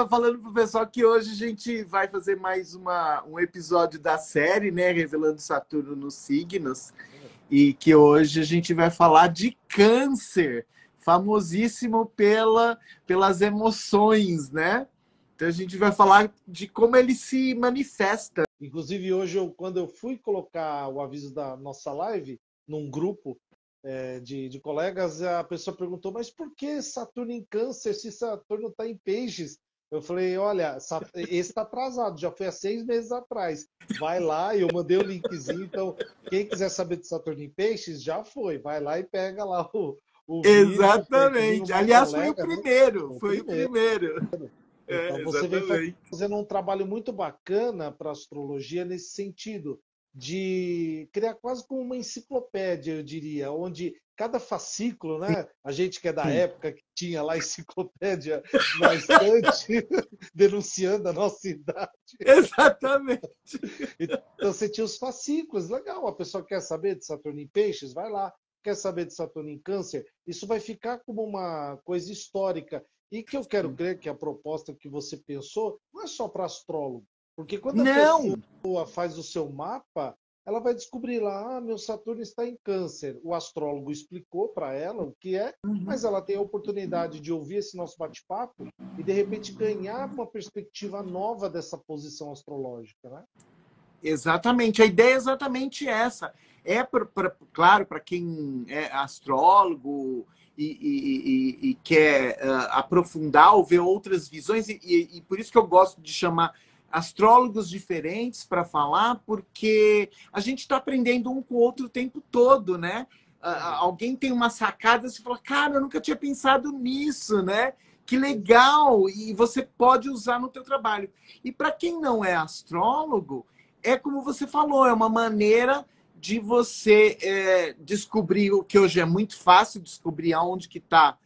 estava falando pro pessoal que hoje a gente vai fazer mais um episódio da série, né? Revelando Saturno nos signos. E que hoje a gente vai falar de Câncer, famosíssimo pelas emoções, né? Então a gente vai falar de como ele se manifesta. Inclusive, hoje, quando eu fui colocar o aviso da nossa live num grupo de colegas, a pessoa perguntou, mas por que Saturno em Câncer se Saturno está em Peixes? Eu falei, olha, esse está atrasado, já foi há 6 meses atrás. Vai lá, e eu mandei o linkzinho, então quem quiser saber de Saturno em Peixes, já foi. Vai lá e pega lá o vídeo. Exatamente. Uma Aliás, colega, foi o primeiro. né? Foi o primeiro. Então, você vem Exatamente. fazendo um trabalho muito bacana para a astrologia nesse sentido, de criar quase como uma enciclopédia, eu diria, onde cada fascículo, né? A gente que é da época que tinha lá a enciclopédia na estante, denunciando a nossa idade. Exatamente. Então, você tinha os fascículos, legal, a pessoa quer saber de Saturno em Peixes, vai lá. Quer saber de Saturno em Câncer? Isso vai ficar como uma coisa histórica. E que eu quero crer que a proposta que você pensou não é só para astrólogo. Porque quando a pessoa Não. faz o seu mapa, ela vai descobrir lá, meu Saturno está em Câncer. O astrólogo explicou para ela o que é, mas ela tem a oportunidade de ouvir esse nosso bate-papo e, de repente, ganhar uma perspectiva nova dessa posição astrológica, né? Exatamente. A ideia é exatamente essa. Claro, para quem é astrólogo e quer aprofundar ou ver outras visões, e por isso que eu gosto de chamar astrólogos diferentes para falar, porque a gente está aprendendo um com o outro o tempo todo, né? Alguém tem uma sacada, você fala, cara, eu nunca tinha pensado nisso, né? Que legal! E você pode usar no teu trabalho. E para quem não é astrólogo, é como você falou, é uma maneira de você descobrir o que hoje é muito fácil, descobrir aonde que está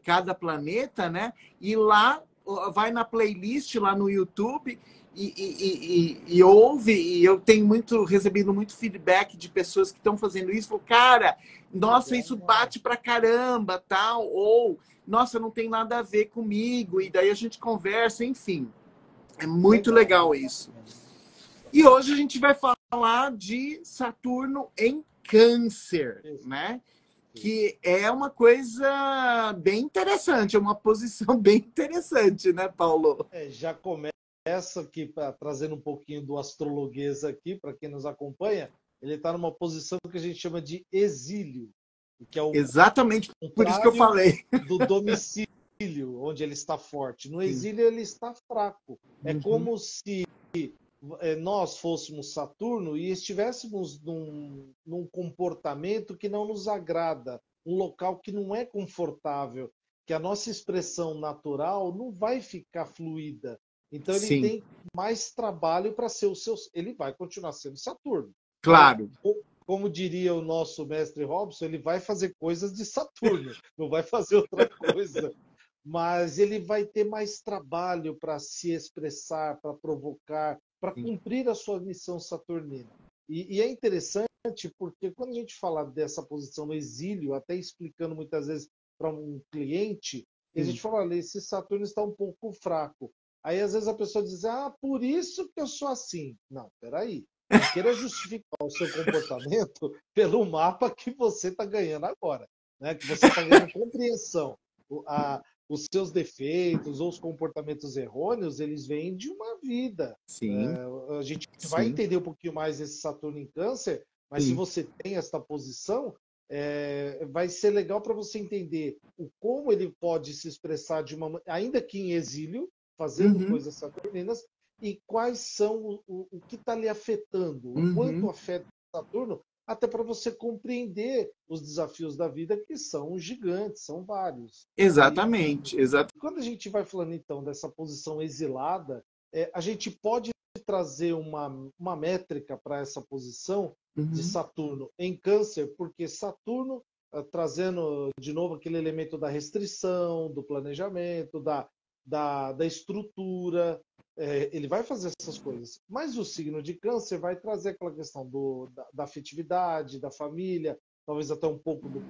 cada planeta, né? E lá, vai na playlist lá no YouTube e ouve, e eu tenho recebido muito feedback de pessoas que estão fazendo isso, falam, cara, nossa, isso bate pra caramba, tal, ou, nossa, não tem nada a ver comigo, e daí a gente conversa, enfim. É muito legal isso. E hoje a gente vai falar de Saturno em Câncer, né? Que é uma coisa bem interessante, é uma posição bem interessante, né, Paulo? Já começa aqui, trazendo um pouquinho do astrologuês aqui, para quem nos acompanha, ele está numa posição que a gente chama de exílio, que é o exatamente por isso que eu falei. do domicílio, onde ele está forte. No exílio, ele está fraco. É como se nós fôssemos Saturno e estivéssemos num comportamento que não nos agrada, um local que não é confortável, que a nossa expressão natural não vai ficar fluida. Então ele tem mais trabalho para ser o seu. Ele vai continuar sendo Saturno. Claro. Como diria o nosso mestre Robson, ele vai fazer coisas de Saturno, não vai fazer outra coisa. Mas ele vai ter mais trabalho para se expressar, para provocar, para cumprir a sua missão saturnina. E é interessante porque quando a gente fala dessa posição no exílio, até explicando muitas vezes para um cliente, a gente fala, olha, esse Saturno está um pouco fraco. Aí às vezes a pessoa diz, por isso que eu sou assim. Não, peraí. Não queira justificar o seu comportamento pelo mapa que você está ganhando agora, né? Que você está ganhando compreensão. Os seus defeitos ou os comportamentos errôneos, eles vêm de uma vida. A gente vai entender um pouquinho mais esse Saturno em Câncer, mas se você tem esta posição, vai ser legal para você entender como ele pode se expressar ainda que em exílio, fazendo coisas saturninas, e quais são o que está lhe afetando, o quanto afeta Saturno, até para você compreender os desafios da vida, que são gigantes, são vários. Exatamente. Quando a gente vai falando, então, dessa posição exilada, a gente pode trazer uma métrica para essa posição de Saturno em Câncer, porque Saturno, trazendo de novo aquele elemento da restrição, do planejamento, da estrutura, ele vai fazer essas coisas. Mas o signo de Câncer vai trazer aquela questão da afetividade, da família, talvez até um pouco do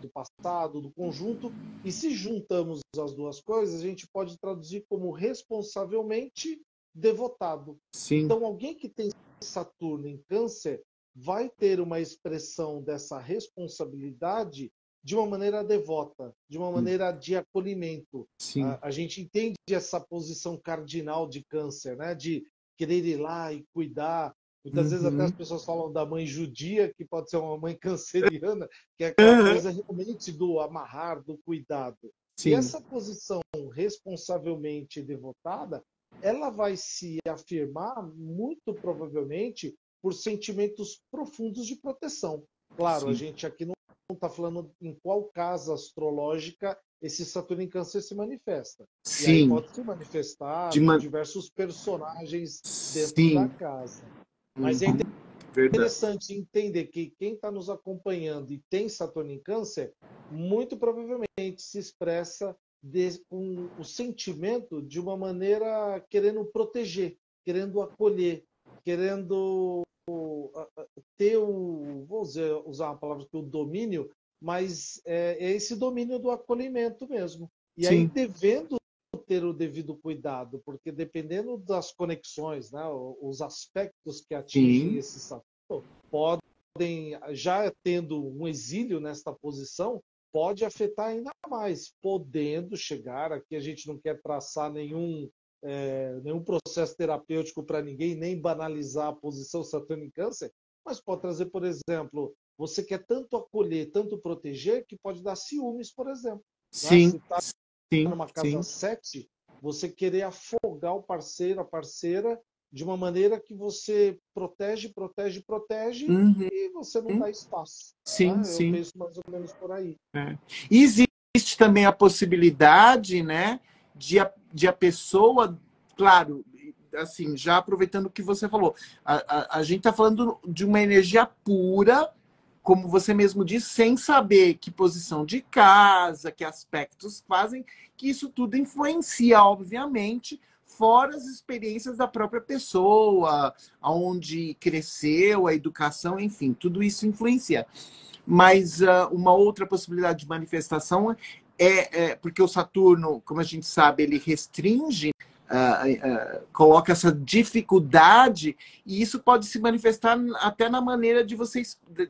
passado, do conjunto, e se juntamos as duas coisas, a gente pode traduzir como responsavelmente devotado. Sim. Então, alguém que tem Saturno em Câncer vai ter uma expressão dessa responsabilidade de uma maneira devota, de uma maneira de acolhimento. Sim. A gente entende essa posição cardinal de Câncer, né? De querer ir lá e cuidar. Muitas vezes até as pessoas falam da mãe judia, que pode ser uma mãe canceriana, que é aquela coisa realmente do amarrar, do cuidado. E Sim. essa posição responsavelmente devotada, ela vai se afirmar muito provavelmente por sentimentos profundos de proteção. Claro, a Sim. gente aqui não está falando em qual casa astrológica esse Saturno em Câncer se manifesta. E aí Sim. pode se manifestar De com man... diversos personagens dentro da Sim. casa. Mas é Verdade. interessante entender que quem está nos acompanhando e tem Saturno em Câncer, muito provavelmente se expressa com o sentimento de uma maneira querendo proteger, querendo acolher, querendo ter vou usar uma palavra que o domínio, mas é esse domínio do acolhimento mesmo. E aí Sim. devendo ter o devido cuidado, porque dependendo das conexões, né, os aspectos que atingem Sim. esse Saturno, podem, já tendo um exílio nesta posição, pode afetar ainda mais, podendo chegar, aqui a gente não quer traçar nenhum processo terapêutico para ninguém, nem banalizar a posição Saturno em Câncer, mas pode trazer, por exemplo, você quer tanto acolher, tanto proteger, que pode dar ciúmes, por exemplo. Né? Sim. Se está Sim. numa casa Sim. 7, você querer afogar o parceiro, a parceira, de uma maneira que você protege, protege, protege, Uhum. e você não dá espaço. Sim. Né? Eu Sim. penso mais ou menos por aí. E existe também a possibilidade, né, de a pessoa, claro, assim, já aproveitando o que você falou, a gente está falando de uma energia pura, como você mesmo disse, sem saber que posição de casa, que aspectos fazem, que isso tudo influencia, obviamente, fora as experiências da própria pessoa, aonde cresceu, a educação, enfim, tudo isso influencia. Mas uma outra possibilidade de manifestação porque o Saturno, como a gente sabe, ele restringe, coloca essa dificuldade, e isso pode se manifestar até na maneira de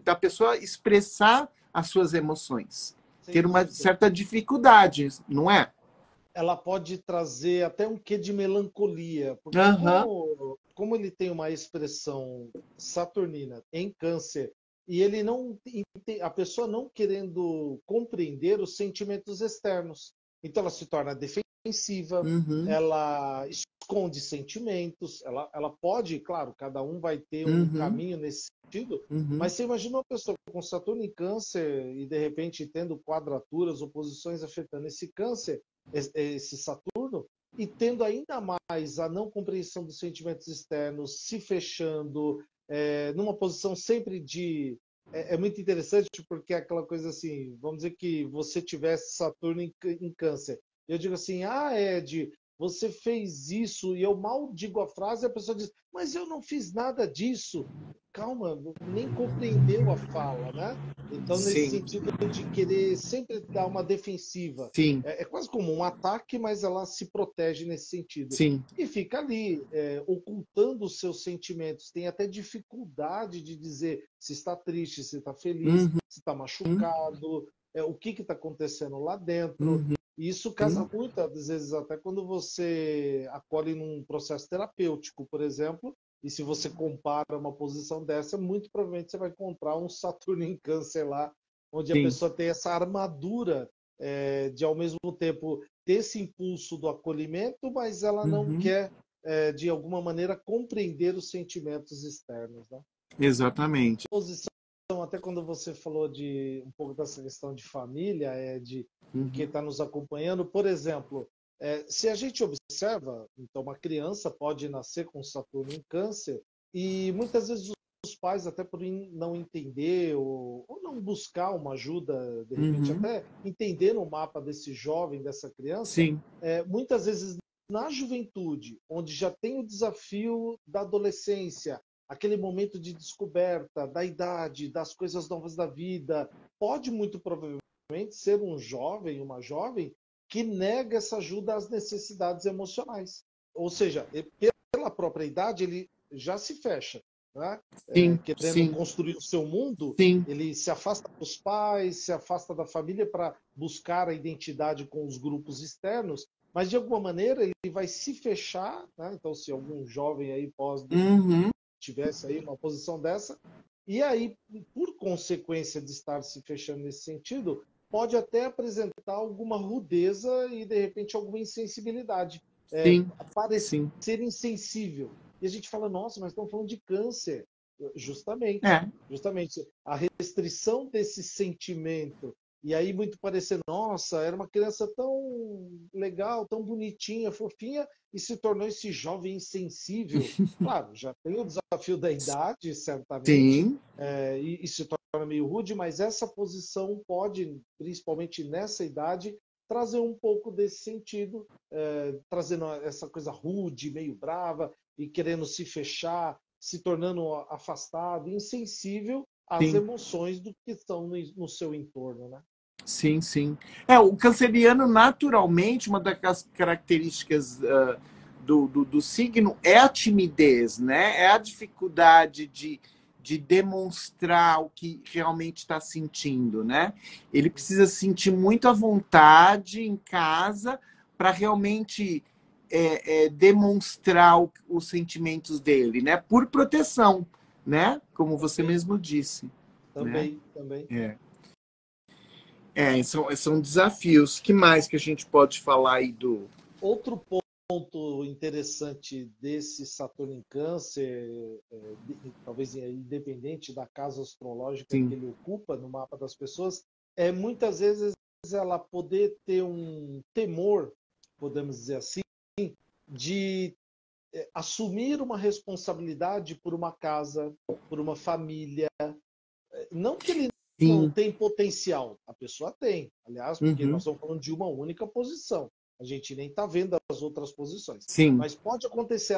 da pessoa expressar as suas emoções. Ter Sem uma dúvida. certa dificuldade, não é? Ela pode trazer até um quê de melancolia, porque Aham. como ele tem uma expressão saturnina em Câncer, e ele não a pessoa não querendo compreender os sentimentos externos, então ela se torna defensiva, Uhum. ela esconde sentimentos, ela pode, claro, cada um vai ter um Uhum. caminho nesse sentido, Uhum. mas você imagina uma pessoa com Saturno em Câncer e de repente tendo quadraturas, oposições afetando esse Câncer, esse Saturno, e tendo ainda mais a não compreensão dos sentimentos externos, se fechando, numa posição sempre de. É muito interessante porque é aquela coisa assim, vamos dizer que você tivesse Saturno em Câncer. Eu digo assim, Ed, você fez isso, e eu mal digo a frase, e a pessoa diz, mas eu não fiz nada disso. Calma, nem compreendeu a fala, né? Então, nesse Sim. sentido de querer sempre dar uma defensiva, Sim. é quase como um ataque, mas ela se protege nesse sentido. Sim. E fica ali, ocultando os seus sentimentos. Tem até dificuldade de dizer se está triste, se está feliz, Uhum. se está machucado, o que está acontecendo lá dentro. Uhum. E isso casa muitas vezes até quando você acolhe num processo terapêutico, por exemplo, e se você compara uma posição dessa, muito provavelmente você vai encontrar um Saturno em Câncer lá, onde a Sim. pessoa tem essa armadura de, ao mesmo tempo, ter esse impulso do acolhimento, mas ela não Uhum. quer, de alguma maneira, compreender os sentimentos externos. Né? Exatamente. Posição, até quando você falou de um pouco dessa questão de família, de quem está nos acompanhando, por exemplo, se a gente observa, então uma criança pode nascer com Saturno em Câncer e muitas vezes os pais, até por não entender ou não buscar uma ajuda, de repente Uhum. até entender no mapa desse jovem, dessa criança, Sim. muitas vezes na juventude, onde já tem o desafio da adolescência, aquele momento de descoberta da idade, das coisas novas da vida, pode muito provavelmente ser um jovem, uma jovem, que nega essa ajuda às necessidades emocionais. Ou seja, pela própria idade, ele já se fecha, né? Sim, Querendo sim, construir o seu mundo, sim, ele se afasta dos pais, se afasta da família para buscar a identidade com os grupos externos, mas de alguma maneira ele vai se fechar, né? Então, se algum jovem aí pós uhum, tivesse aí uma posição dessa, e aí, por consequência de estar se fechando nesse sentido, pode até apresentar alguma rudeza e, de repente, alguma insensibilidade. sim, Parecer sim. insensível. E a gente fala, nossa, mas estão falando de câncer. Justamente, É, justamente. A restrição desse sentimento. E aí, muito parecer, nossa, era uma criança tão legal, tão bonitinha, fofinha, e se tornou esse jovem insensível. Claro, já tem o desafio da idade, certamente, sim, e se torna meio rude, mas essa posição pode, principalmente nessa idade, trazer um pouco desse sentido, trazendo essa coisa rude, meio brava, e querendo se fechar, se tornando afastado, insensível às sim. emoções do que estão no seu entorno, né? Sim, sim. O canceriano, naturalmente, uma das características do signo é a timidez, né? É a dificuldade de demonstrar o que realmente está sentindo, né? Ele precisa sentir muito à vontade em casa para realmente demonstrar os sentimentos dele, né? Por proteção, né? Como você Também, mesmo disse, né? também, também. É. São desafios. Que mais que a gente pode falar aí do. Outro ponto interessante desse Saturno em Câncer, talvez independente da casa astrológica que Sim. ele ocupa no mapa das pessoas, é muitas vezes ela poder ter um temor, podemos dizer assim, de assumir uma responsabilidade por uma casa, por uma família. Não que ele não Sim. tem potencial, a pessoa tem, aliás, porque nós Uhum. estamos falando de uma única posição. A gente nem está vendo as outras posições. Sim. Mas pode acontecer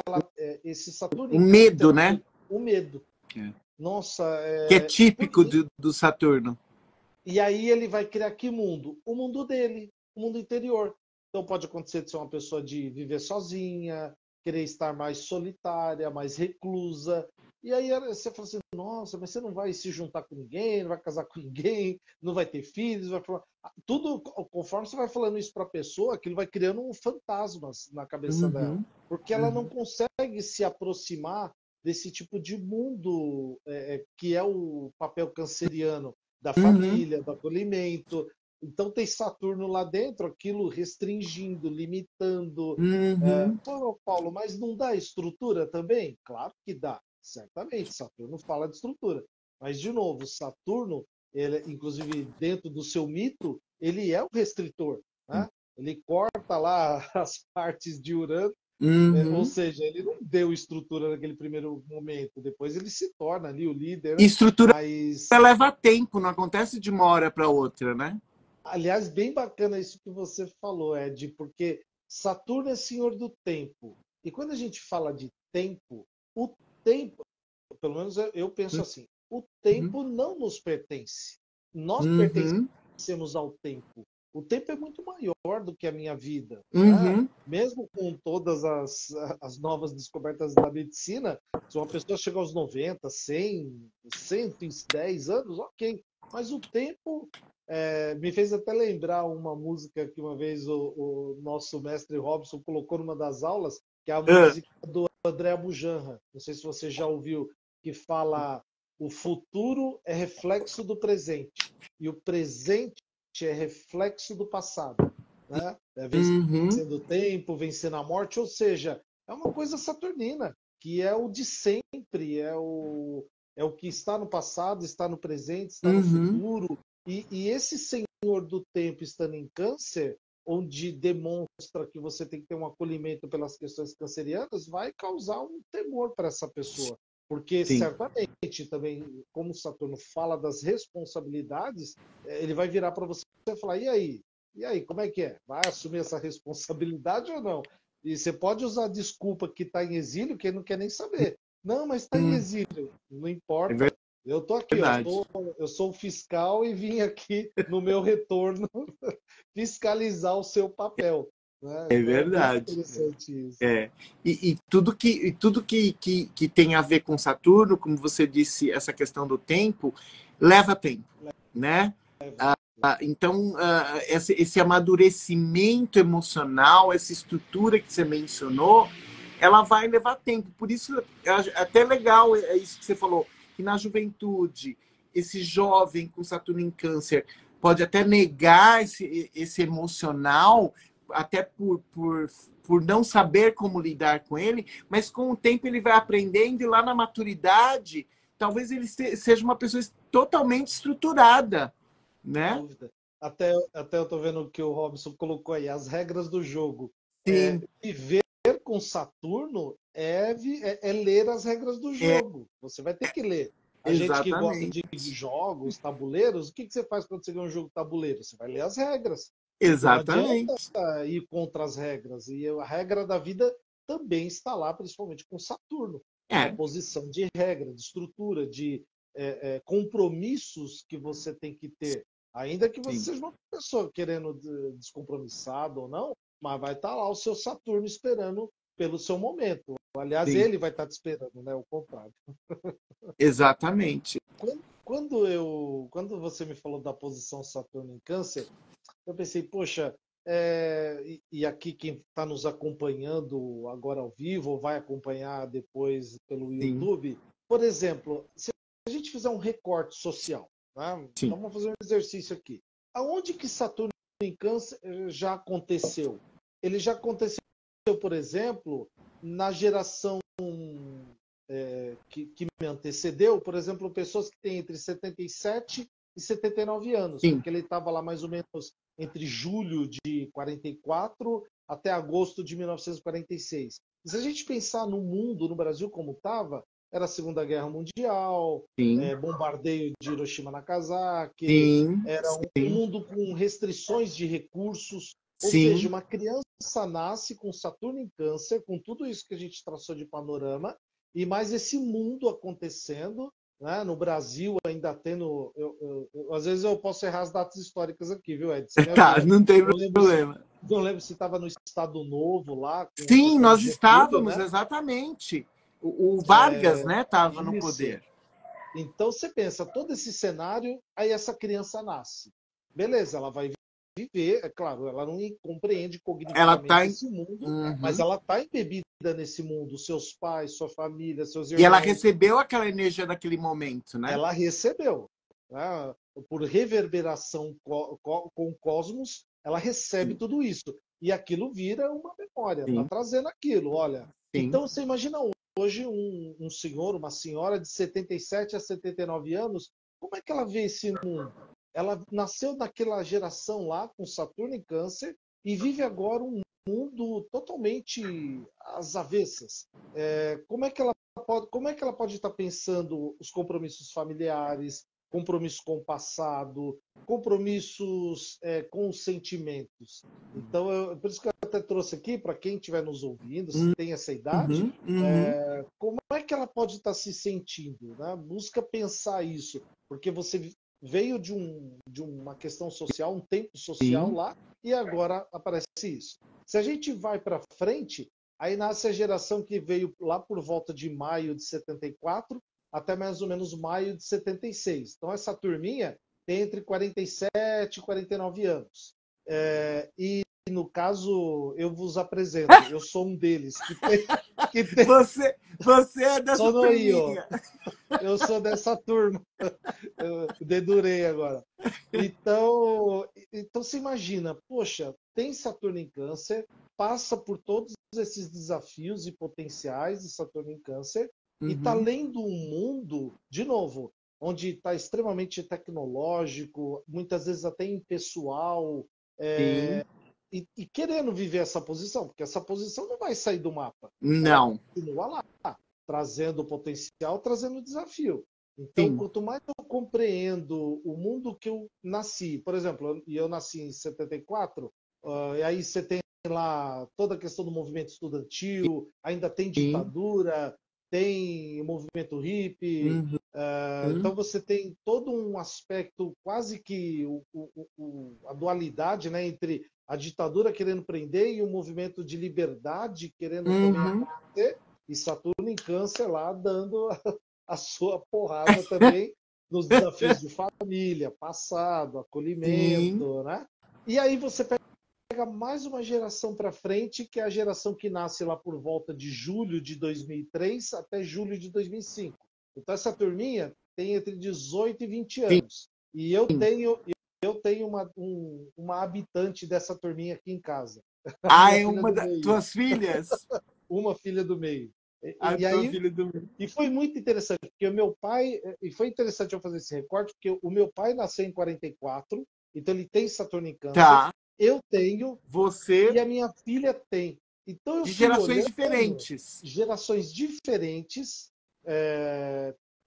esse Saturno O em Câncer ter medo, né? o medo. É. Nossa, Que é típico do Saturno. e aí ele vai criar que mundo? O mundo dele, o mundo interior. Então pode acontecer de ser uma pessoa de viver sozinha, querer estar mais solitária, mais reclusa. E aí você fala assim, nossa, mas você não vai se juntar com ninguém, não vai casar com ninguém, não vai ter filhos, vai falar... Tudo, conforme você vai falando isso para a pessoa, aquilo vai criando fantasmas na cabeça dela. Uhum. Porque ela não Uhum. consegue se aproximar desse tipo de mundo que é o papel canceriano da Uhum. família, do acolhimento. Então tem Saturno lá dentro, aquilo restringindo, limitando. Uhum. Pô, Paulo, mas não dá estrutura também? Claro que dá, certamente. Saturno fala de estrutura. Mas, de novo, Saturno, ele, inclusive dentro do seu mito, ele é o restritor. Né? Ele corta lá as partes de Urano, ou Uhum. seja, ele não deu estrutura naquele primeiro momento, depois ele se torna ali o líder, E né? estrutura Mas leva tempo, não acontece de uma hora para outra, né? aliás, bem bacana isso que você falou, Ed, porque Saturno é senhor do tempo. E quando a gente fala de tempo, o tempo, pelo menos eu penso assim, o Uhum. tempo não nos pertence. Nós Uhum. pertencemos ao tempo. O tempo é muito maior do que a minha vida. Né? Uhum. Mesmo com todas as novas descobertas da medicina, se uma pessoa chega aos 90, 100, 110 anos, ok. Mas o tempo me fez até lembrar uma música que uma vez o nosso mestre Robson colocou numa das aulas, que é a Ah, música do André Bujanra. Não sei se você já ouviu, que fala: o futuro é reflexo do presente e o presente é reflexo do passado. Né? uhum. Vencendo o tempo, vencendo a morte, ou seja, é uma coisa saturnina, que é o de sempre, é o que está no passado, está no presente, está no Uhum. futuro. E esse senhor do tempo estando em Câncer, onde demonstra que você tem que ter um acolhimento pelas questões cancerianas, vai causar um temor para essa pessoa. Porque Sim. certamente também, como Saturno fala das responsabilidades, ele vai virar para você e falar: e aí? E aí, como é que é? Vai assumir essa responsabilidade ou não? E você pode usar a desculpa que está em exílio, que ele não quer nem saber. Não, mas está em exílio. Não É importa. Eu estou aqui, verdade. eu sou o fiscal e vim aqui no meu retorno fiscalizar o seu papel. Né? É Então é muito verdade. interessante isso. É. E tudo que tem a ver com Saturno, como você disse, essa questão do tempo, leva tempo, né? Então, esse amadurecimento emocional, essa estrutura que você mencionou, ela vai levar tempo. Por isso, é até legal, é isso que você falou, que na juventude, esse jovem com Saturno em Câncer pode até negar esse emocional, até por não saber como lidar com ele, mas com o tempo ele vai aprendendo e lá na maturidade, talvez ele seja uma pessoa totalmente estruturada, né? Dúvida. Até eu estou vendo o que o Robson colocou aí, as regras do jogo. Sim, Viver com Saturno é ler as regras do é, jogo. Você vai ter que ler. A gente que gosta de exatamente. jogos, tabuleiros, o que você faz quando você ganha um jogo tabuleiro? Você vai ler as regras. Porque não adianta Exatamente. ir contra as regras. E a regra da vida também está lá, principalmente com Saturno. É uma É, posição de regra, de estrutura, de compromissos que você tem que ter. Ainda que você sim, seja uma pessoa querendo descompromissado ou não, mas vai estar lá o seu Saturno esperando pelo seu momento. Aliás, sim, ele vai estar te esperando, né? O contrário. exatamente. Quando você me falou da posição Saturno em Câncer, eu pensei, poxa, e aqui quem está nos acompanhando agora ao vivo, ou vai acompanhar depois pelo Sim, YouTube, por exemplo, se a gente fizer um recorte social, né? sim, Então vamos fazer um exercício aqui. Aonde que Saturno em Câncer já aconteceu? Ele já aconteceu, por exemplo, na geração que me antecedeu, por exemplo, pessoas que têm entre 77 e 79 anos, sim. porque ele estava lá mais ou menos entre julho de 44 até agosto de 1946. E se a gente pensar no mundo, no Brasil como estava, era a Segunda Guerra Mundial, Sim, bombardeio de Hiroshima e Nagasaki, sim, era um sim, mundo com restrições de recursos, ou seja, sim, uma criança nasce com Saturno em Câncer, com tudo isso que a gente traçou de panorama, e mais esse mundo acontecendo, né? No Brasil ainda tendo. Às vezes eu posso errar as datas históricas aqui, viu, Ed? Você me tá, ajuda. não tem Não lembro, problema. não lembro se estava no Estado Novo lá, com a Sim, questão do nós Getúlio, estávamos, né? exatamente. O Vargas, né, estava no Isso. poder. Então você pensa, todo esse cenário, aí essa criança nasce. Beleza, ela vai viver, é claro, ela não compreende Ela tá cognitivamente em... esse mundo, mas Uhum. ela está embebida nesse mundo, seus pais, sua família, seus E ela irmãos, recebeu aquela energia daquele momento, né? ela recebeu. Né? Por reverberação com o cosmos, ela recebe Sim, tudo isso. E aquilo vira uma memória, está sim, trazendo aquilo. Olha, sim. então você imagina hoje um senhor, uma senhora de 77 a 79 anos, como é que ela vê esse mundo? Ela nasceu naquela geração lá, com Saturno em Câncer, e vive agora um mundo totalmente às avessas. Como é que ela pode estar pensando os compromissos familiares, compromisso com o passado, compromissos com os sentimentos? Então, por isso que eu até trouxe aqui, para quem estiver nos ouvindo, se tem essa idade, Uhum, uhum. como é que ela pode estar se sentindo? Né? Busca pensar isso, porque você veio de uma questão social, um tempo social Sim, lá, e agora aparece isso. Se a gente vai para frente, aí nasce a geração que veio lá por volta de maio de 74 até mais ou menos maio de 76. Então, essa turminha tem entre 47 e 49 anos. E, no caso, eu vos apresento. Eu sou um deles que tem você é dessa só no aí, ó. turminha. Eu sou dessa turma. Eu dedurei agora. Então se imagina, poxa, tem Saturno em Câncer, passa por todos esses desafios e potenciais de Saturno em Câncer e está Uhum. lendo um mundo, de novo, onde está extremamente tecnológico, muitas vezes até impessoal, Sim, e querendo viver essa posição, porque essa posição não vai sair do mapa. Ela não, continua lá, trazendo potencial, trazendo desafio. Então, sim, quanto mais eu compreendo o mundo que eu nasci, por exemplo, eu nasci em 74, e aí você tem lá toda a questão do movimento estudantil, ainda tem sim, ditadura, tem o movimento hippie, Uhum. então você tem todo um aspecto, quase que a dualidade, né, entre a ditadura querendo prender e o movimento de liberdade querendo também Uhum. acontecer, e Saturno em Câncer lá dando a sua porrada também nos desafios de família, passado, Sim. acolhimento, né? E aí você pega mais uma geração para frente, que é a geração que nasce lá por volta de julho de 2003 até julho de 2005. Então, essa turminha tem entre 18 e 20 Sim. anos. E eu tenho uma habitante dessa turminha aqui em casa, a Ah, minha é filha uma do das meio, tuas filhas? uma filha do meio. A E tua aí, filha do meio. e foi muito interessante, porque o meu pai, e foi interessante eu fazer esse recorte, porque o meu pai nasceu em 44, então ele tem Saturno em Câncer, Tá. eu tenho, Você e a minha filha tem. Então eu de fui gerações olhando diferentes. gerações diferentes,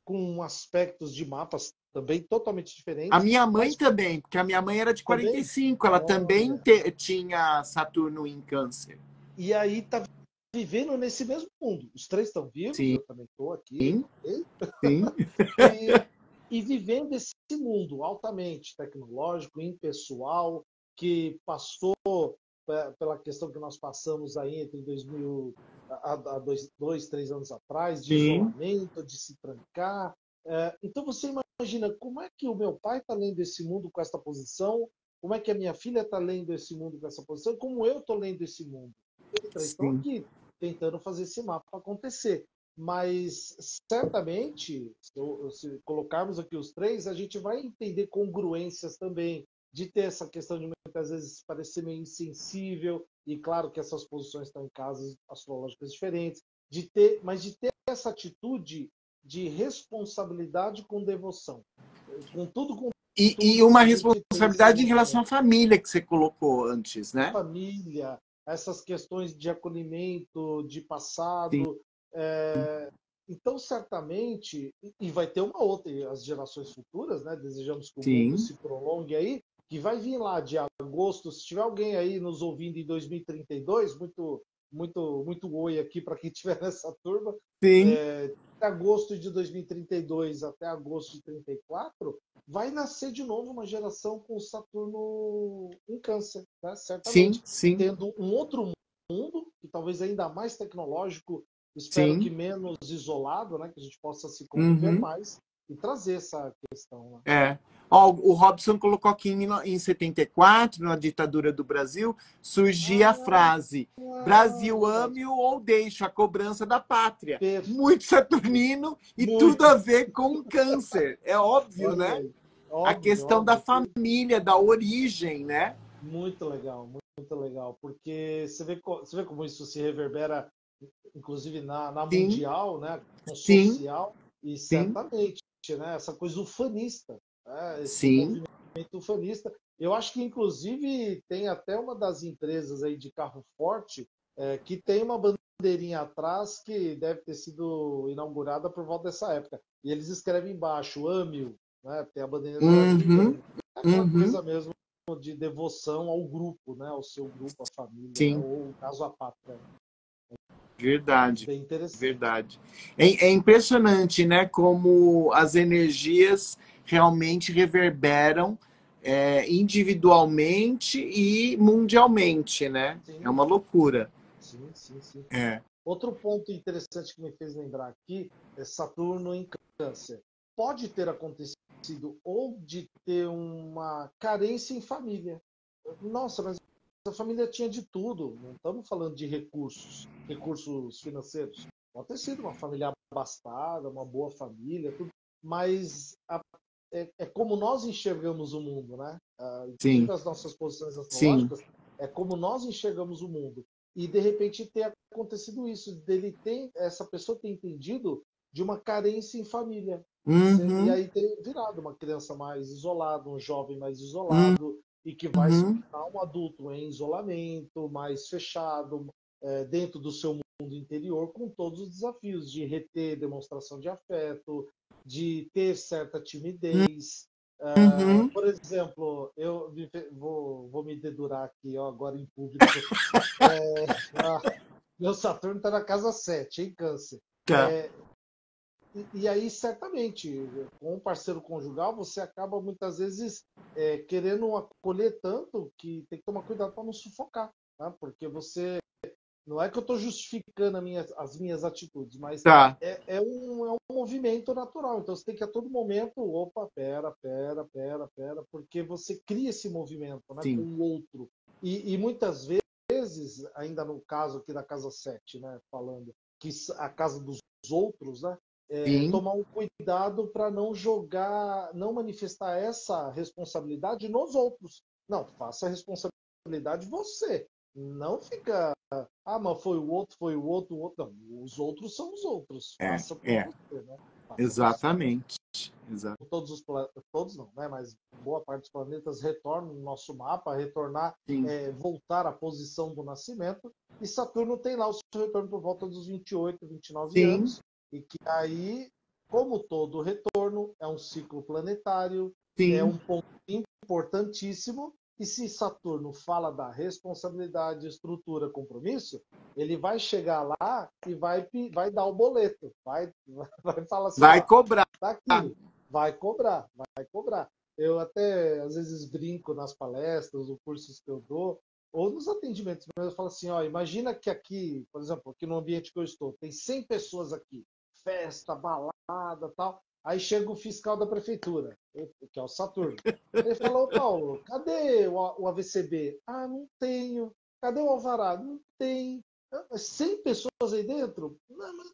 com aspectos de mapas também totalmente A diferentes, minha mãe mas também, porque a minha mãe era de também, 45, ela também olha, tinha Saturno em Câncer. e aí tá vivendo nesse mesmo mundo. Os três estão vivos, Sim, eu também estou aqui, ok? sim. E, e vivendo esse mundo altamente tecnológico, impessoal, que passou pela questão que nós passamos aí entre 2000, há 2, 3 anos atrás, de Sim, isolamento, de se trancar. Então você imagina como é que o meu pai está lendo esse mundo com essa posição, como é que a minha filha está lendo esse mundo com essa posição, como eu estou lendo esse mundo. Os três estão sim. aqui tentando fazer esse mapa acontecer. Mas certamente, se colocarmos aqui os três, a gente vai entender congruências também, de ter essa questão de muitas vezes parecer meio insensível, e claro que essas posições estão em casas astrológicas diferentes, mas de ter essa atitude de responsabilidade com devoção. Com E tudo, uma a gente tem esse responsabilidade em relação à movimento. família que você colocou antes, A né? família, essas questões de acolhimento, de Sim, passado. Então, certamente, e vai ter uma outra, e as gerações futuras, né? Desejamos que o mundo sim. se prolongue aí, que vai vir lá de agosto. Se tiver alguém aí nos ouvindo em 2032, muito, muito, muito oi aqui para quem estiver nessa turma, Sim. de agosto de 2032 até agosto de 34, vai nascer de novo uma geração com Saturno em Câncer, né? Sim, Certamente, sim, tendo um outro mundo, que talvez ainda mais tecnológico, espero que sim. menos isolado, né? Que a gente possa se conviver Uhum. mais e trazer essa questão. Né? É. Ó, o Robson colocou aqui em 74, na ditadura do Brasil, surgia a Ah, frase: Brasil verdade. ame-o ou deixo a cobrança da pátria. Muito Perfeito. saturnino e tudo a Muito. ver com câncer. É óbvio, Olha né? aí. A Óbvio, questão da óbvio. família, da origem, né? Muito legal, muito legal. Porque você vê como isso se reverbera, inclusive na Sim, mundial, né? No sim, social, e sim, certamente, né? Essa coisa ufanista, né? Esse sim. movimento ufanista. Eu acho que, inclusive, tem até uma das empresas aí de carro forte que tem uma bandeirinha atrás que deve ter sido inaugurada por volta dessa época. E eles escrevem embaixo, ame-o, né? Tem a bandeirinha do Uhum, americano. É aquela uhum, coisa mesmo de devoção ao grupo, né? Ao seu grupo, à família, né? sim. Ou, no caso, à pátria. Verdade, Bem interessante. verdade. É impressionante, né, como as energias realmente reverberam individualmente e mundialmente, né? É Sim, uma loucura. sim, sim, sim. É. Outro ponto interessante que me fez lembrar aqui é Saturno em Câncer. Pode ter acontecido ou de ter uma carência em família. Nossa, mas a família tinha de tudo. Não estamos falando de recursos financeiros. Pode ter sido uma família abastada, uma boa família, tudo. Mas é como nós enxergamos o mundo, né? Inclusive Sim, as nossas posições sim. astrológicas, é como nós enxergamos o mundo. E de repente ter acontecido isso, dele ter, essa pessoa ter entendido de uma carência em família. E Uhum, aí ter virado uma criança mais isolada, um jovem mais uhum, isolado, e que vai se uhum, tornar um adulto em isolamento, mais fechado, dentro do seu mundo interior, com todos os desafios de reter demonstração de afeto, de ter certa timidez. uhum. Por exemplo, vou me dedurar aqui ó, agora em público. É, meu Saturno está na casa 7, em Câncer. Tá. E aí, certamente, com o parceiro conjugal, você acaba muitas vezes querendo acolher tanto que tem que tomar cuidado para não sufocar, tá? Porque você. Não é que eu estou justificando as minhas atitudes, mas Tá. é um movimento natural. Então você tem que a todo momento, opa, pera, porque você cria esse movimento, né, com Sim. o outro. E muitas vezes, ainda no caso aqui da casa 7, né, falando, que a casa dos outros, né, Sim. tomar um cuidado para não jogar, não manifestar essa responsabilidade nos outros. Não, faça a responsabilidade você. Não fica mas foi o outro, o outro. Não, os outros são os outros. Faça por É. você, né? Faça você. Exatamente. Exato. Todos os todos não, né? Mas boa parte dos planetas retornam no nosso mapa, retornar, Sim. voltar à posição do nascimento. E Saturno tem lá o seu retorno por volta dos 28, 29 Sim. anos. E que aí, como todo retorno, é um ciclo planetário, é Sim. um ponto importantíssimo. E se Saturno fala da responsabilidade, estrutura, compromisso, ele vai chegar lá e vai dar o boleto. Vai falar assim, Vai ó, cobrar. tá aqui, vai cobrar, vai cobrar. Eu até, às vezes, brinco nas palestras ou cursos que eu dou, ou nos atendimentos, eu falo assim, ó, imagina que aqui, por exemplo, aqui no ambiente que eu estou, tem 100 pessoas aqui, festa, balada, tal. Aí chega o fiscal da prefeitura, que é o Saturno. Ele fala, ô Paulo, cadê o AVCB? Ah, não tenho. Cadê o alvará? Não tem. 100 pessoas aí dentro? Não, mas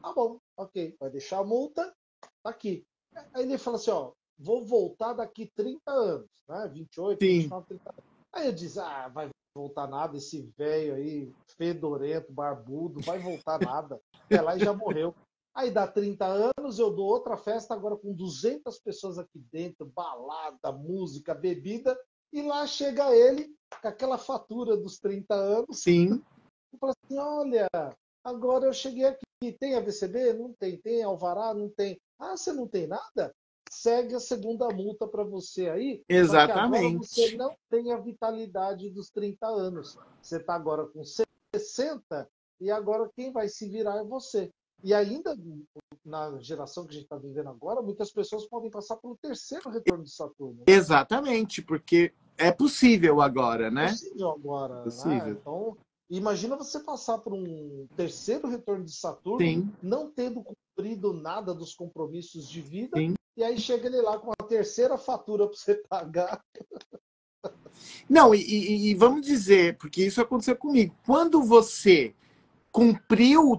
tá bom, ok. Vai deixar a multa, tá aqui. Aí ele fala assim, ó, vou voltar daqui 30 anos, né? 28, Sim. 29, 30 anos. Aí eu disse, vai voltar nada, esse velho aí, fedorento, barbudo, vai voltar nada. Até lá e já morreu. Aí dá 30 anos, eu dou outra festa agora com 200 pessoas aqui dentro, balada, música, bebida, e lá chega ele com aquela fatura dos 30 anos Sim. e fala assim, olha, agora eu cheguei aqui, tem AVCB? Não tem. Tem alvará? Não tem. Ah, você não tem nada? Segue a segunda multa para você aí, só que agora você Exatamente. não tem a vitalidade dos 30 anos. Você está agora com 60 e agora quem vai se virar é você. E ainda na geração que a gente está vivendo agora, muitas pessoas podem passar pelo terceiro retorno de Saturno, né? Exatamente, porque é possível agora, É né? possível É agora, né? possível. Então, imagina você passar por um terceiro retorno de Saturno, Sim. não tendo cumprido nada dos compromissos de vida, Sim. e aí chega ele lá com a terceira fatura para você pagar. Não, e vamos dizer, porque isso aconteceu comigo. Quando você cumpriu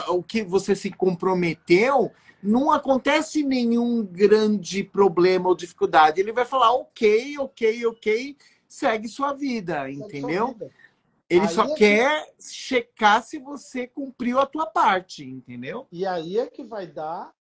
o que você se comprometeu, não acontece nenhum grande problema ou dificuldade. Ele vai falar, ok, ok, ok, segue sua vida, Segue sua entendeu? vida. Ele só Aí é que, quer checar se você cumpriu a tua parte, entendeu? e aí é que vai dar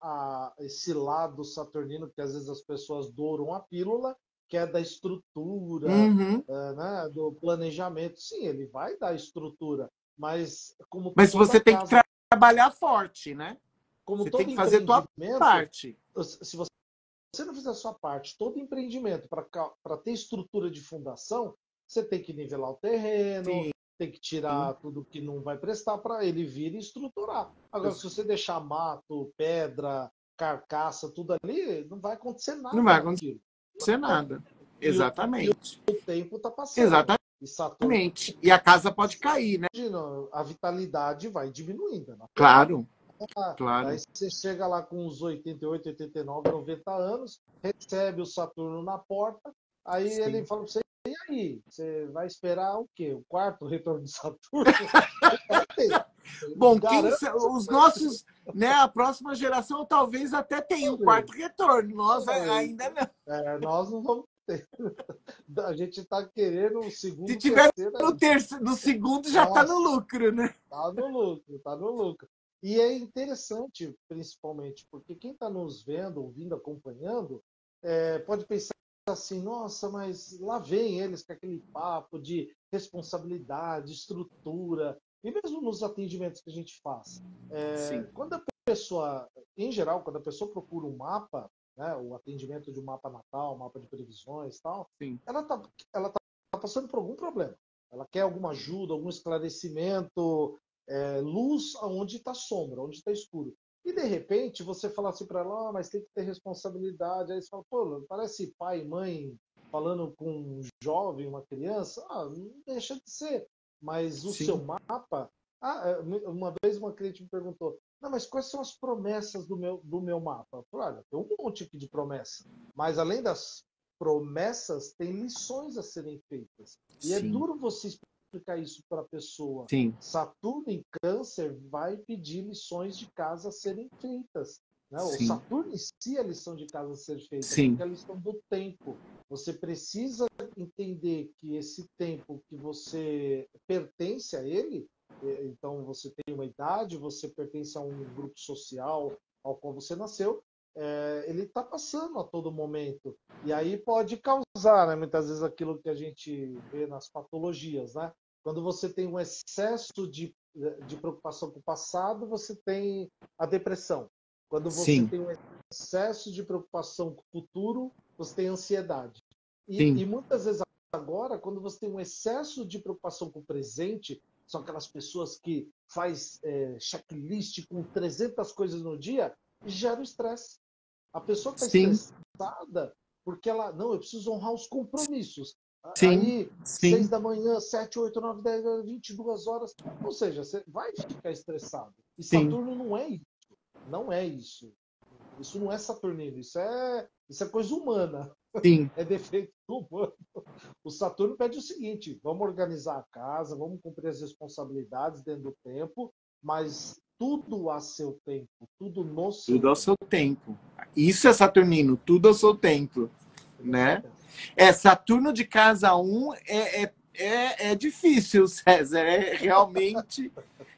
esse lado saturnino que às vezes as pessoas douram a pílula, que é da estrutura, Uhum. né, do planejamento. Sim, ele vai dar estrutura, mas Mas você tem que trabalhar forte, né? como Você tem todo que fazer a tua empreendimento, parte. se você não fizer a sua parte, todo empreendimento, para ter estrutura de fundação, você tem que nivelar o terreno, Sim. tem que tirar tudo que não vai prestar para ele vir e estruturar. Agora, se você deixar mato, pedra, carcaça, tudo ali, não vai acontecer Não nada vai naquilo. acontecer nada. E o, e Exatamente. o tempo está passando. E Saturno, Exatamente. E a casa pode cair, né? a vitalidade vai diminuindo, é natural. Claro, Aí claro. você chega lá com uns 88, 89, 90 anos, recebe o Saturno na porta, aí ele Sim. fala para você, e aí? Você vai esperar o quê? O quarto retorno de Saturno? Vai ter. Bom, Garanto que você os vai nossos, né, a próxima geração talvez até tenha um ter. quarto retorno. Nós ainda não. Nós não vamos ter. A gente está querendo o Se segundo, tiver terceiro no aí. terceiro, no segundo já está no Nossa, lucro, né? tá no lucro, tá no lucro. E é interessante, principalmente, porque quem está nos vendo, ouvindo, acompanhando, pode pensar assim, nossa, mas lá vem eles com aquele papo de responsabilidade, estrutura, e mesmo nos atendimentos que a gente faz. Sim, Quando a pessoa, em geral, quando a pessoa procura um mapa, né, o atendimento de um mapa natal, mapa de previsões, tal, sim, ela tá passando por algum problema. Ela quer alguma ajuda, algum esclarecimento, luz aonde está sombra, onde está escuro. E de repente você fala assim para ela, mas tem que ter responsabilidade. Aí você fala, pô, parece pai e mãe falando com um jovem, uma criança. Não deixa de ser. Mas o seu Sim, mapa. Uma vez uma cliente me perguntou, não, mas quais são as promessas do meu mapa? Eu falei, olha, tem um monte aqui de promessa. Mas além das promessas, tem lições a serem feitas. E é sim, duro você explicar isso para a pessoa. sim, Saturno em Câncer vai pedir lições de casa a serem feitas. Né? O sim, Saturno em si é a lição de casa a ser feita, sim, porque é a lição do tempo. Você precisa entender que esse tempo que você pertence a ele, então você tem uma idade, você pertence a um grupo social ao qual você nasceu, ele está passando a todo momento. E aí pode causar, né, muitas vezes, aquilo que a gente vê nas patologias, né? Quando você tem um excesso de preocupação com o passado, você tem a depressão. Quando você sim, tem um excesso de preocupação com o futuro, você tem ansiedade. E sim, muitas vezes agora, quando você tem um excesso de preocupação com o presente, são aquelas pessoas que faz checklist com 300 coisas no dia, gera o estresse. A pessoa está sim, estressada porque ela, não, eu preciso honrar os compromissos. sim, Aí, sim, 6 da manhã, 7, 8, 9, 10, 22 horas. Ou seja, você vai ficar estressado. E sim, Saturno não é isso. Não é isso. Isso não é saturnino. Isso é coisa humana. sim. É defeito humano. O Saturno pede o seguinte: vamos organizar a casa, vamos cumprir as responsabilidades dentro do tempo, mas tudo a seu tempo, tudo no seu Tudo ao tempo. seu tempo. Isso é Saturnino, tudo ao seu tempo, Tudo ao seu né? tempo. Saturno de casa um é difícil, César.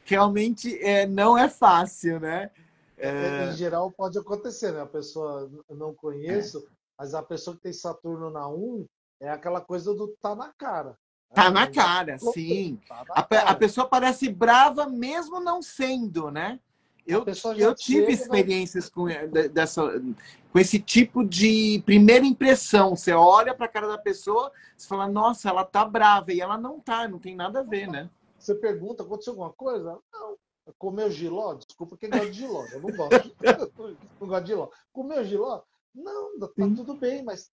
Realmente não é fácil, né? Em geral, pode acontecer, né? A pessoa, não É. conheço, mas a pessoa que tem Saturno na 1 é aquela coisa do tá na cara. Tá Né? na Não dá pra cara, esconder, sim. tá na A cara. pessoa parece brava mesmo não sendo, né? A Eu, pessoa eu já tive chega e vai. experiências com esse tipo de primeira impressão. Você olha para a cara da pessoa, você fala, nossa, ela tá brava. E ela não tá, não tem nada a ver, né? Você pergunta, aconteceu alguma coisa? Não. Comeu giló? Desculpa quem gosta de giló. Eu não gosto. Não gosto de giló. Comeu giló? Não, tá Sim, tudo bem, mas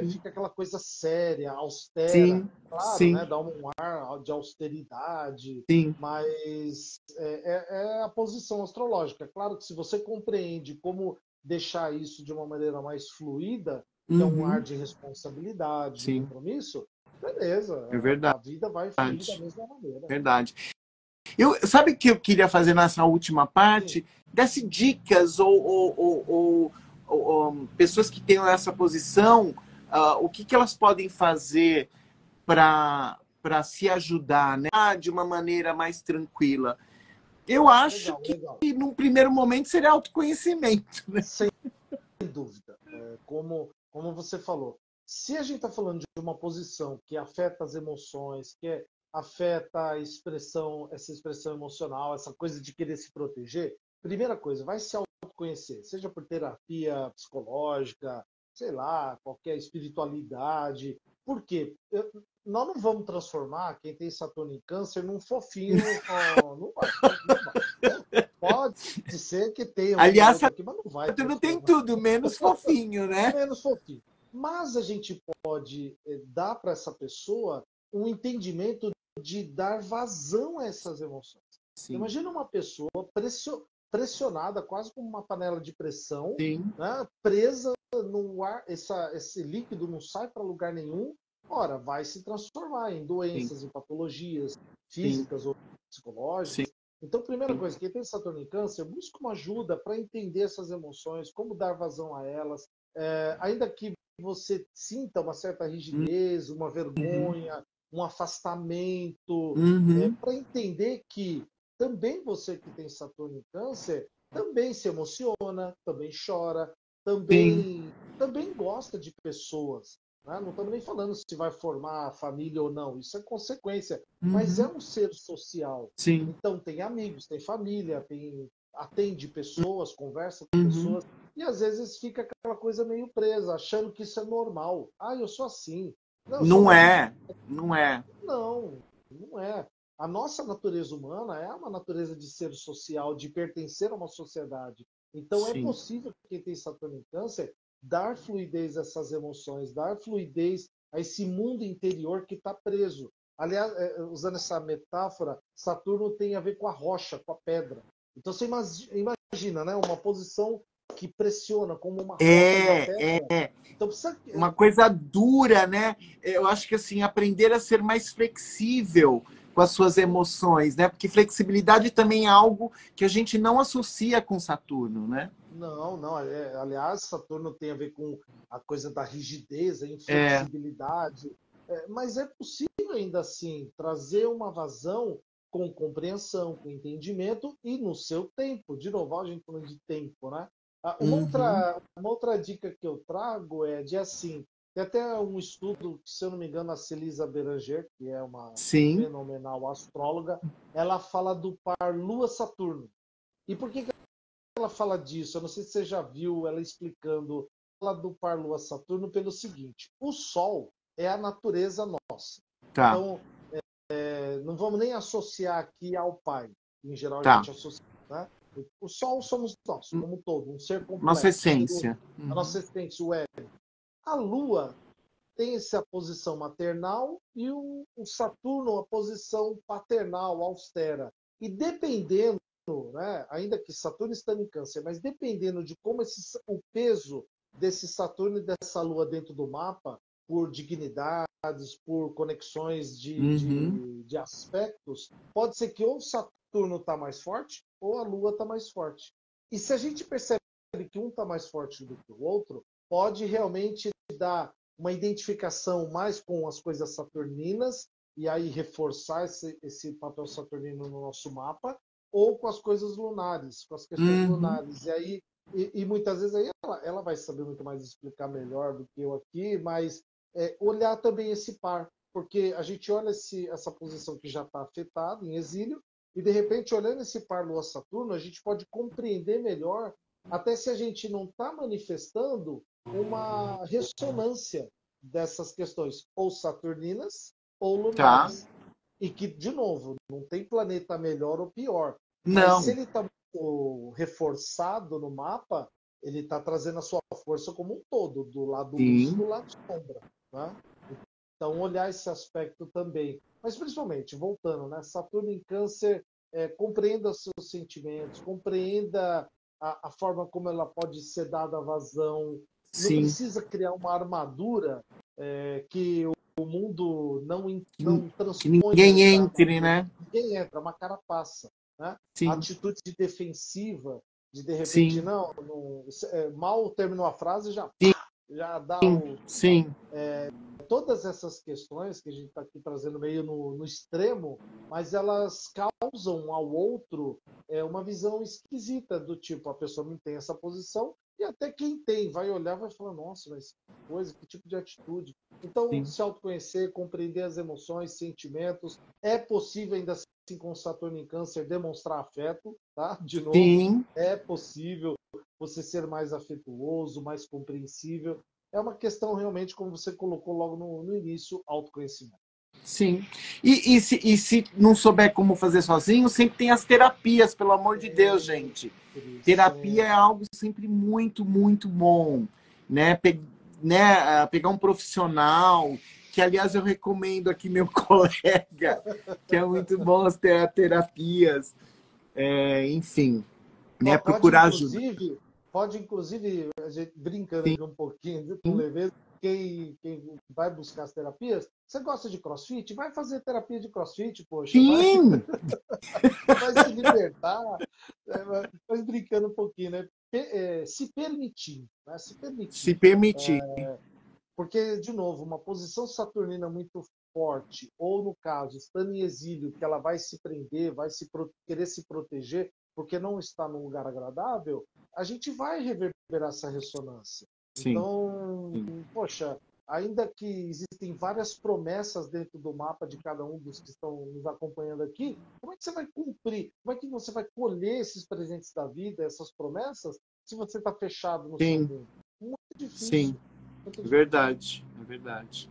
fica aquela coisa séria, austera. sim, Claro, sim, né? Dá um ar de austeridade, sim, mas é a posição astrológica. Claro que se você compreende como deixar isso de uma maneira mais fluida, que é um ar uhum, de responsabilidade, de sim, compromisso, beleza, é a verdade, vida vai fluir da mesma maneira. verdade. Sabe o que eu queria fazer nessa última Sim, parte? Desse dicas ou pessoas que tenham essa posição, o que elas podem fazer para se ajudar, né? De uma maneira mais tranquila. Eu acho legal, legal. que num primeiro momento seria autoconhecimento, né? Sem dúvida. Como você falou, se a gente está falando de uma posição que afeta as emoções, afeta essa expressão emocional, essa coisa de querer se proteger, primeira coisa, vai se autoconhecer, seja por terapia psicológica, sei lá, qualquer espiritualidade. Por quê? Nós não vamos transformar quem tem Saturno em Câncer num fofinho. Não vai, não vai. Né? Pode ser que tenha um ou Aliás, outro aqui, mas não vai não tem transformar. tudo, menos fofinho, né? Menos fofinho. Mas a gente pode dar para essa pessoa um entendimento de dar vazão a essas emoções. Sim, Imagina uma pessoa pressionada, quase como uma panela de pressão, sim, né, presa no ar, esse líquido não sai para lugar nenhum. Ora, vai se transformar em sim, doenças, em patologias sim, físicas ou sim, psicológicas. Então, primeira coisa, quem tem Saturno em Câncer, busca uma ajuda para entender essas emoções, como dar vazão a elas, ainda que você sinta uma certa rigidez, uma uhum, vergonha, um afastamento, uhum, para entender que também você que tem Saturno em Câncer também se emociona, também chora, sim, também gosta de pessoas. Né? Não estamos nem falando se vai formar família ou não, isso é consequência, mas é uhum, um ser social. sim, Então tem amigos, tem família, atende pessoas, conversa com uhum. pessoas, e às vezes fica aquela coisa meio presa, achando que isso é normal. Eu sou assim. Não, eu sou Não uma é, não é. não, não é. A nossa natureza humana é uma natureza de ser social, de pertencer a uma sociedade. Então, é Sim. possível que quem tem Saturno em Câncer dar fluidez a essas emoções, dar fluidez a esse mundo interior que está preso. Aliás, usando essa metáfora, Saturno tem a ver com a rocha, com a pedra. Então, você imagina, né, uma posição que pressiona como uma rocha, uma pedra. Então, precisa... Uma coisa dura, né? Eu acho que assim, aprender a ser mais flexível com as suas emoções, né? Porque flexibilidade também é algo que a gente não associa com Saturno, né? Não, não. Aliás, Saturno tem a ver com a coisa da rigidez, a É. inflexibilidade. Mas é possível ainda assim trazer uma vazão com compreensão, com entendimento e no seu tempo. De novo, a gente falando de tempo, né? Uhum. Uma outra dica que eu trago é de assim, tem até um estudo, se eu não me engano, a Celisa Beranger, que é uma Sim, fenomenal astróloga, ela fala do par Lua-Saturno. E por que ela fala disso? Eu não sei se você já viu ela explicando, ela do par Lua-Saturno pelo seguinte: o Sol é a natureza nossa. tá, Então, não vamos nem associar aqui ao Pai. Em geral, a tá. gente associa, né? O Sol somos nós, como um todo, um ser Nossa completo, essência. a Uhum. nossa essência, o ego. A Lua tem essa posição maternal e o Saturno a posição paternal, austera. E dependendo, né, ainda que Saturno está em Câncer, mas dependendo de como o peso desse Saturno e dessa Lua dentro do mapa, por dignidades, por conexões Uhum. de aspectos, pode ser que ou o Saturno está mais forte ou a Lua está mais forte. E se a gente percebe que um está mais forte do que o outro, pode realmente dar uma identificação mais com as coisas saturninas e aí reforçar esse papel saturnino no nosso mapa, ou com as coisas lunares, com as questões Uhum. lunares. E aí muitas vezes aí ela vai saber muito mais explicar melhor do que eu aqui, mas olhar também esse par, porque a gente olha essa posição que já está afetada, em exílio, e de repente, olhando esse par Lua-Saturno, a gente pode compreender melhor, até se a gente não está manifestando uma ressonância dessas questões, ou saturninas ou Tá. lunares. E que, de novo, não tem planeta melhor ou pior. Mas se Não. ele está reforçado no mapa, ele está trazendo a sua força como um todo, do lado luz e Sim. do lado sombra. Né? Então, olhar esse aspecto também. Mas, principalmente, voltando, né? Saturno em Câncer, compreenda os seus sentimentos, compreenda a forma como ela pode ser dada a vazão. Não Sim. precisa criar uma armadura que o mundo Que, não que transponha ninguém essa entre, armadura. né? Ninguém entra, é uma carapaça. Né? A Sim. atitude defensiva, de repente, Sim. não, mal terminou a frase, já, Sim. pá, já dá o. Sim. Todas essas questões que a gente está aqui trazendo meio no extremo, mas elas causam ao outro uma visão esquisita, do tipo, a pessoa não tem essa posição, e até quem tem vai olhar e vai falar, nossa, mas que coisa, que tipo de atitude. Então, Sim. se autoconhecer, compreender as emoções, sentimentos, é possível ainda assim com Saturno em Câncer demonstrar afeto, tá? De novo, Sim. é possível você ser mais afetuoso, mais compreensível. É uma questão realmente, como você colocou logo no início, autoconhecimento. Sim. E se não souber como fazer sozinho, sempre tem as terapias, pelo amor de Deus, gente. Terapia é Sempre. algo sempre muito, muito bom, né? Pegar um profissional, que aliás eu recomendo aqui meu colega, que é muito bom as terapias, enfim, né? Pode, Procurar ajuda. inclusive, a gente brincando aqui um pouquinho, com leveza, quem vai buscar as terapias, você gosta de CrossFit? Vai fazer terapia de CrossFit, poxa, vai, Sim, vai se libertar, mas brincando um pouquinho, né? Se permitir, né? Se se permitir. permitir. Porque, de novo, uma posição saturnina muito forte, ou no caso, estando em exílio, que ela vai se prender, querer se proteger, porque não está num lugar agradável, a gente vai reverberar essa ressonância. Sim, Então, sim. poxa, ainda que existem várias promessas dentro do mapa de cada um dos que estão nos acompanhando aqui, como é que você vai cumprir? Como é que você vai colher esses presentes da vida, essas promessas, se você está fechado no seu Sim, mundo? Muito sim. difícil. Muito É difícil. verdade, é verdade.